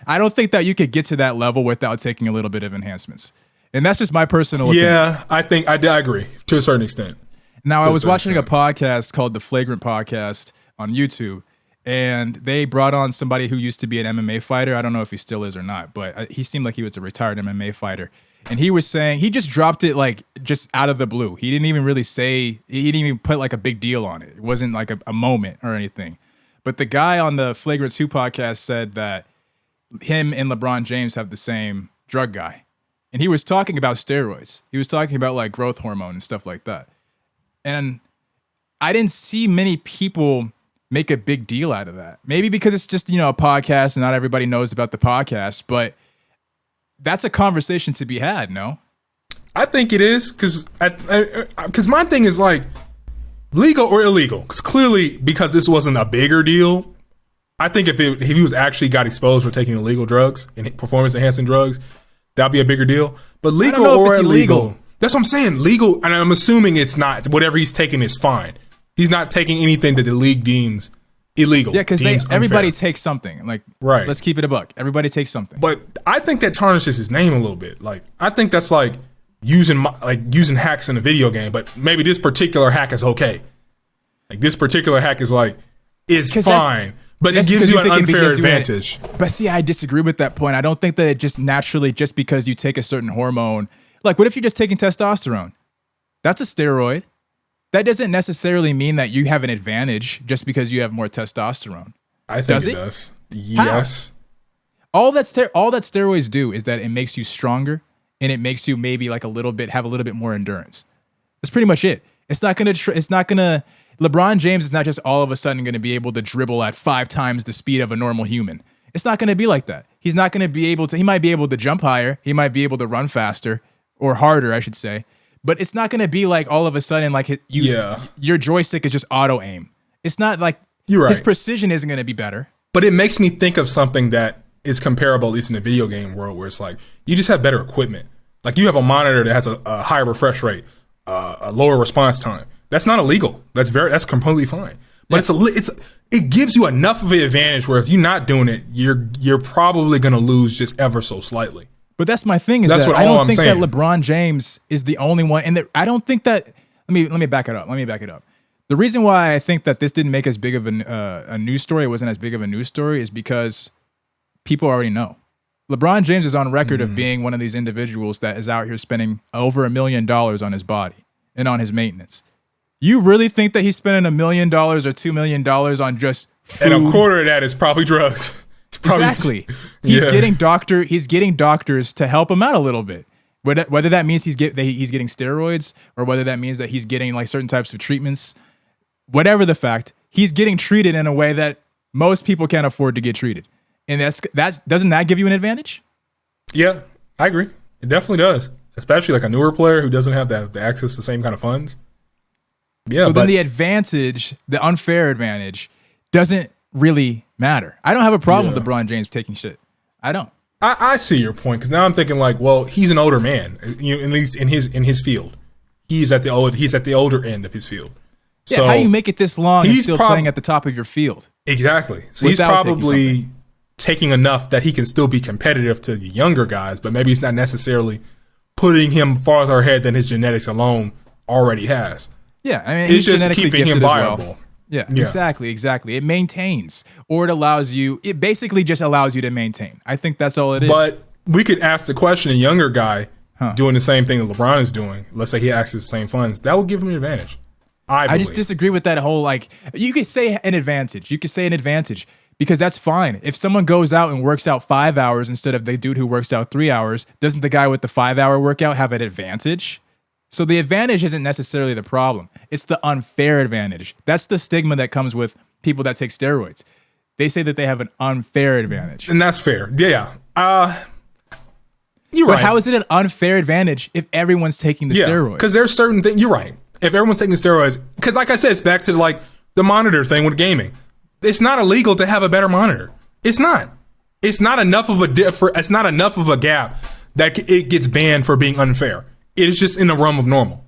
I don't think that you could get to that level without taking a little bit of enhancements. And that's just my personal opinion. Yeah, I think I agree to a certain extent. Now, I was watching a podcast called The Flagrant Podcast on YouTube, and they brought on somebody who used to be an MMA fighter. I don't know if he still is or not, but he seemed like he was a retired MMA fighter. And he was saying, he just dropped it like just out of the blue. He didn't even really say, he didn't even put like a big deal on it. It wasn't like a moment or anything. But the guy on the Flagrant 2 podcast said that him and LeBron James have the same drug guy. And he was talking about steroids. He was talking about like growth hormone and stuff like that. And I didn't see many people make a big deal out of that. Maybe because it's just, a podcast and not everybody knows about the podcast, but that's a conversation to be had, no? I think it is, because my thing is like, legal or illegal? Because clearly, because this wasn't a bigger deal, I think if he was actually got exposed for taking illegal drugs and performance enhancing drugs, that'd be a bigger deal. But legal or illegal, that's what I'm saying. Legal, and I'm assuming it's not. Whatever he's taking is fine. He's not taking anything that the league deems illegal. Yeah, because everybody takes something. Like, right. Let's keep it a buck. Everybody takes something. But I think that tarnishes his name a little bit. Like, I think that's like using hacks in a video game. But maybe this particular hack is okay. Like, this particular hack is fine. But it gives you an unfair advantage. But see, I disagree with that point. I don't think that it just naturally, just because you take a certain hormone, like what if you're just taking testosterone? That's a steroid. That doesn't necessarily mean that you have an advantage just because you have more testosterone. I think it does. Yes. How? All that steroids do is that it makes you stronger and it makes you maybe like have a little bit more endurance. That's pretty much it. It's not gonna. LeBron James is not just all of a sudden going to be able to dribble at 5 times the speed of a normal human. It's not going to be like that. He's not going to be able to, he might be able to jump higher. He might be able to run faster or harder, I should say. But it's not going to be like all of a sudden, like your joystick is just auto aim. It's not like you're right. His precision isn't going to be better. But it makes me think of something that is comparable, at least in the video game world, where it's like, you just have better equipment. Like you have a monitor that has a higher refresh rate, a lower response time. That's not illegal. That's completely fine. But it gives you enough of an advantage where if you're not doing it, you're probably going to lose just ever so slightly. But that's my thing. I don't think that LeBron James is the only one, and I don't think that. Let me back it up. The reason why I think that this didn't make as big of a news story, it wasn't as big of a news story, is because people already know. LeBron James is on record of being one of these individuals that is out here spending over $1 million on his body and on his maintenance. You really think that he's spending $1 million or $2 million on just food? And a quarter of that is probably drugs. Exactly. He's getting doctors to help him out a little bit. Whether that means he's getting steroids or whether that means that he's getting like certain types of treatments, whatever the fact, he's getting treated in a way that most people can't afford to get treated. And doesn't that give you an advantage? Yeah, I agree. It definitely does. Especially like a newer player who doesn't have the access to the same kind of funds. Yeah. So then the advantage, the unfair advantage, doesn't really matter. I don't have a problem with LeBron James taking shit. I don't. I see your point, because now I'm thinking like, well, he's an older man, at least in his field. He's at the older end of his field. Yeah, so how do you make it this long and still playing at the top of your field? Exactly. So he's probably taking enough that he can still be competitive to the younger guys, but maybe he's not necessarily putting him farther ahead than his genetics alone already has. Yeah, I mean, he's just genetically keeping him gifted viable. as well. Yeah, exactly. It maintains, or it basically just allows you to maintain. I think that's all it is. But we could ask the question, a younger guy doing the same thing that LeBron is doing, let's say he accesses the same funds, that would give him an advantage. I just disagree with that whole, like, you could say an advantage. Because that's fine. If someone goes out and works out 5 hours instead of the dude who works out 3 hours, doesn't the guy with the 5-hour workout have an advantage? So the advantage isn't necessarily the problem. It's the unfair advantage. That's the stigma that comes with people that take steroids. They say that they have an unfair advantage. And that's fair. Yeah. You're right. But how is it an unfair advantage if everyone's taking the steroids? Because there's certain things. You're right. If everyone's taking the steroids, because like I said, it's back to like the monitor thing with gaming. It's not illegal to have a better monitor. It's not. It's not enough of a gap that it gets banned for being unfair. It is just in the realm of normal.